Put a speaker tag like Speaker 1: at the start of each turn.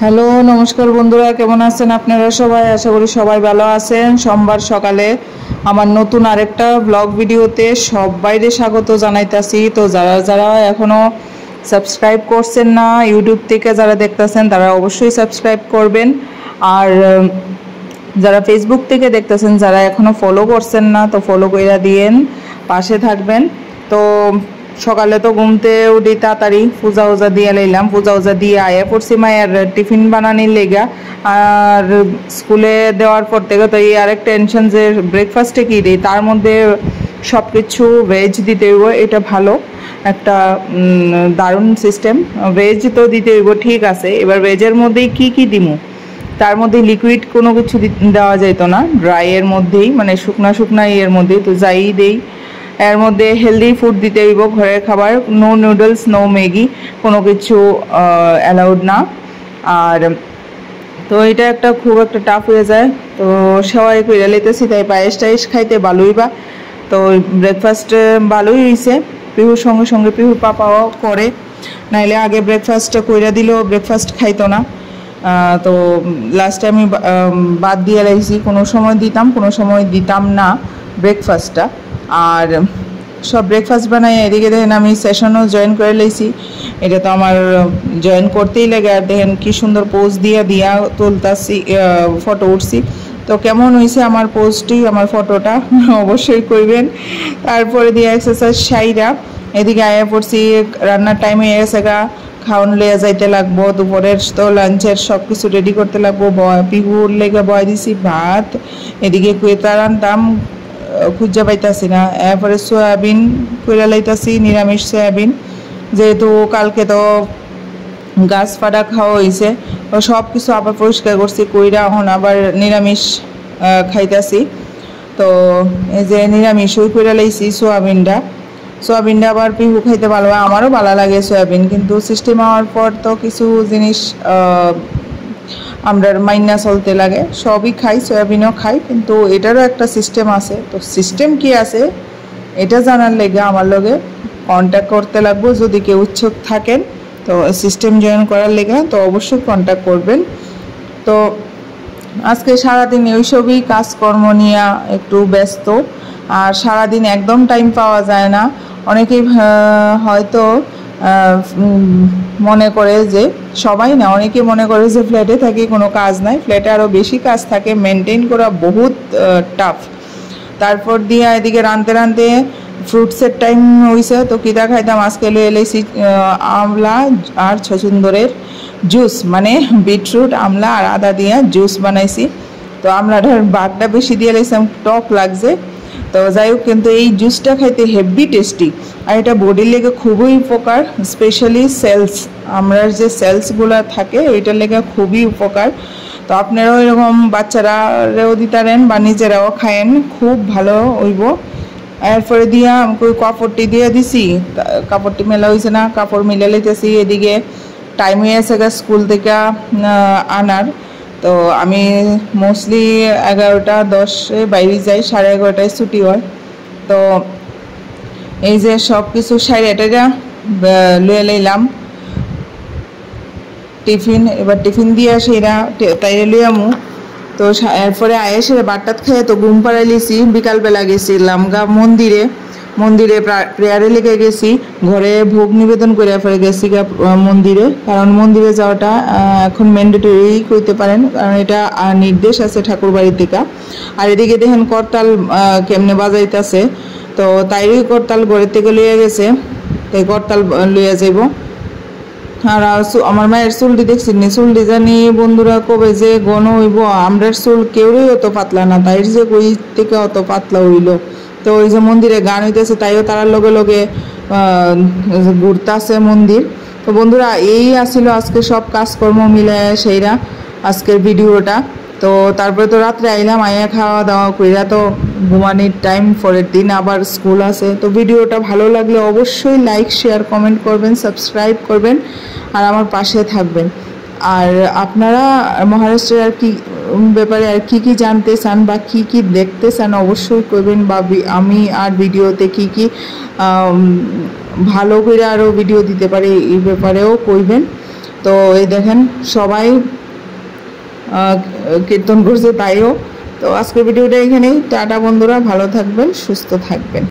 Speaker 1: Hello নমস্কার বন্ধুরা, কেমন আছেন আপনারা সবাই? আশা করি সবাই ভালো আছেন। সোমবার সকালে আমার নতুন আরেকটা ব্লগ ভিডিওতে সবাইকে স্বাগত জানাইতাছি। তো যারা যারা এখনও সাবস্ক্রাইব করছেন না, ইউটিউব থেকে যারা দেখতেছেন তারা অবশ্যই সাবস্ক্রাইব করবেন। আর যারা ফেসবুক থেকে দেখতেছেন, যারা এখনও ফলো করছেন না, তো ফলো করে দিয়েন, পাশে থাকবেন। তো সকালে তো ঘুমতে উঠি তাড়াতাড়ি, পূজা উজা দিয়ে লাইলাম, পূজা উজা দিয়ে আয়া পড়ছি মায়ের টিফিন বানানির লেগা। আর স্কুলে দেওয়ার পর থেকে তো এই আরেক টেনশন যে ব্রেকফাস্টে কী দিই, তার মধ্যে সব কিছু ভেজ দিতে হইব। এটা ভালো একটা দারুণ সিস্টেম। ভেজ তো দিতে হইব, ঠিক আছে। এবার ভেজের মধ্যেই কী কী দিমু, তার মধ্যে লিকুইড কোনো কিছু দেওয়া যেত না, ড্রাইয়ের মধ্যেই, মানে শুকনা এর মধ্যেই তো যাই দেই। এর মধ্যে হেলদি ফুড দিতে হইব, ঘরের খাবার, নো নুডলস, নো ম্যাগি, কোনো কিছু অ্যালাউড না। আর তো এটা একটা খুব একটা টাফ হয়ে যায়। তো সবাই কইরা লইতেছি, তাই পায়েস টায়েস খাইতে ভালোই বা। তো ব্রেকফাস্ট ভালোই হয়েছে, পিহুর সঙ্গে সঙ্গে পিহুর পাপাও করে, নাইলে আগে ব্রেকফাস্টটা কইরা দিলেও ব্রেকফাস্ট খাইতো না। তো লাস্টে আমি বাদ দিয়ে লাইছি, কোনো সময় দিতাম কোনো সময় দিতাম না ব্রেকফাস্টটা। আর সব ব্রেকফাস্ট বানাই, এদিকে দেখেন আমি সেশনও জয়েন করে লাইছি। এটা তো আমার জয়েন করতেই লাগে। আর দেখেন কি সুন্দর পোজ দিয়া তুলতাছি, ফটো উঠছি। তো কেমন হয়েছে আমার পোস্টটি, আমার ফটোটা অবশ্যই করবেন। তারপরে দিয়ে এক্সারসাইজ সাইরা এদিকে আয়া পড়ছি, রান্নার টাইম হয়ে গেছে গা, খাওয়ান লইয়া যাইতে লাগবো। দুপুরের তো লাঞ্চের সব কিছু রেডি করতে লাগবো। পিহুর লেগে বয় দিছি ভাত, এদিকে কুয়েতা রান্তাম খুঁজা পাইতাছি না। এরপরে সয়াবিন কইরা লাইতাছি, নিরামিষ সয়াবিন, যেহেতু কালকে তো গাছ ফাটা খাওয়া হয়েছে। তো সব কিছু আবার পরিষ্কার করছি কইরা, এখন আবার নিরামিষ খাইতাছি। তো এই যে নিরামিষ ওই কইরা লাইছি সোয়াবিনটা আবার পিহু খাইতে ভালো হয়, আমারও ভালো লাগে সয়াবিন। কিন্তু সিস্টেম হওয়ার পর তো কিছু জিনিস আমরা মাইনা চলতে লাগে, সবই খাই, সয়াবিনও খাই, কিন্তু এটারও একটা সিস্টেম আছে। তো সিস্টেম কি আছে এটা জানার লেগে আমার লগে কন্ট্যাক্ট করতে লাগবো। যদি কেউ উৎসুক থাকেন তো সিস্টেম জয়েন করার লেগে, তো অবশ্যই কন্ট্যাক্ট করবেন। তো আজকে সারাদিন ওইসবই কাজকর্ম নিয়ে একটু ব্যস্ত। আর সারাদিন একদম টাইম পাওয়া যায় না। অনেকেই হয়তো মনে করে যে, সবাই না, অনেকে মনে করে যে ফ্ল্যাটে থাকি কোনো কাজ নাই। ফ্ল্যাটে আরও বেশি কাজ থাকে, মেনটেন করা বহুত টাফ। তারপর দিয়ে এদিকে রাঁধতে ফ্রুটসের টাইম হয়েছে। তো কিতা খাইতাম, আজকে লয়ে এলেছি আমলা আর ছচুন্দরের জুস, মানে বিটরুট, আমলা আর আদা দিয়ে জুস বানাইছি। তো আমলাটার বাগটা বেশি দিয়ে লাইছিলাম, টক লাগছে। তো যাই হোক, কিন্তু এই জুসটা খাইতে হেভি টেস্টি। আর এটা বডির লেগে খুবই উপকার, স্পেশালি সেলস, আমরার যে সেলসগুলো থাকে ওইটার লেগে খুবই উপকার। তো আপনারাও এরকম বাচ্চারাও দিতারেন বা নিজেরাও খায়েন, খুব ভালো হইব। এরপরে দিয়া ওই কাপড়টি দিয়ে দিছি, কাপড়টি মেলা হয়েছে না, কাপড় মিলে লইতেছি। এদিকে টাইম হয়ে আছে স্কুল থেকে আনার। তো আমি মোস্টলি 11:10 বাইরে যাই, 11:30 ছুটি হয়। তো এই যে সব কিছু সাইড এটা লুয়ে লইলাম টিফিন। এবার টিফিন দিয়ে আসি, এরা তাই লুয়ামু। তো এরপরে আয়েসে বাট্টাত খেয়ে তো ঘুম পাড়াই লিছি। বিকালবেলা গেছিলাম গা মন্দিরে প্রেয়ারে লেগে গেছি। ঘরে ভোগ নিবেদন করে ফেলে গেছি গা মন্দিরে, কারণ মন্দিরে যাওয়াটা এখন ম্যান্ডেটরি করতে পারেন, কারণ এটা নির্দেশ আছে ঠাকুর বাড়ির থেকে। আর এদিকে দেখেন করতাল কেমনে বাজাইতেছে। তো তাই করতাল ঘরের থেকে লইয়া গেছে, তাই করতাল লইয়া যাইব। আর আমার মায়ের চুলটি দেখছি নি, চুলটি জানি বন্ধুরা কবে যে গণ হইব। আমরার চুল কেউই অত পাতলা না, তাই যে কই থেকে অত পাতলা হইল। তো ওই যে মন্দিরে গান হইতেছে, তাইও তার লগে লগে ঘুরতেছে মন্দির। তো বন্ধুরা, এই আসছিল আজকে সব কাজকর্ম মিলে সেইরা আজকের ভিডিওটা। তো তারপরে তো রাত্রে আইলাম, আইয়া খাওয়া দাওয়া কইরা তো ঘুমানির টাইম, পরের দিন আবার স্কুল আছে। তো ভিডিওটা ভালো লাগলে অবশ্যই লাইক, শেয়ার, কমেন্ট করবেন, সাবস্ক্রাইব করবেন আর আমার পাশে থাকবেন। আর আপনারা মহারাষ্ট্রের আর কি ব্যাপারে আর কি জানতে চান বা কি দেখতে চান অবশ্যই করবেন, বা আমি আর ভিডিওতে কি ভালো করে আরও ভিডিও দিতে পারি এই ব্যাপারেও কইবেন। তো তো এই দেখেন সবাই কীর্তন করছে তাইও। তো আজকের ভিডিওটা এখানেই, টাটা বন্ধুরা, ভালো থাকবেন, সুস্থ থাকবেন।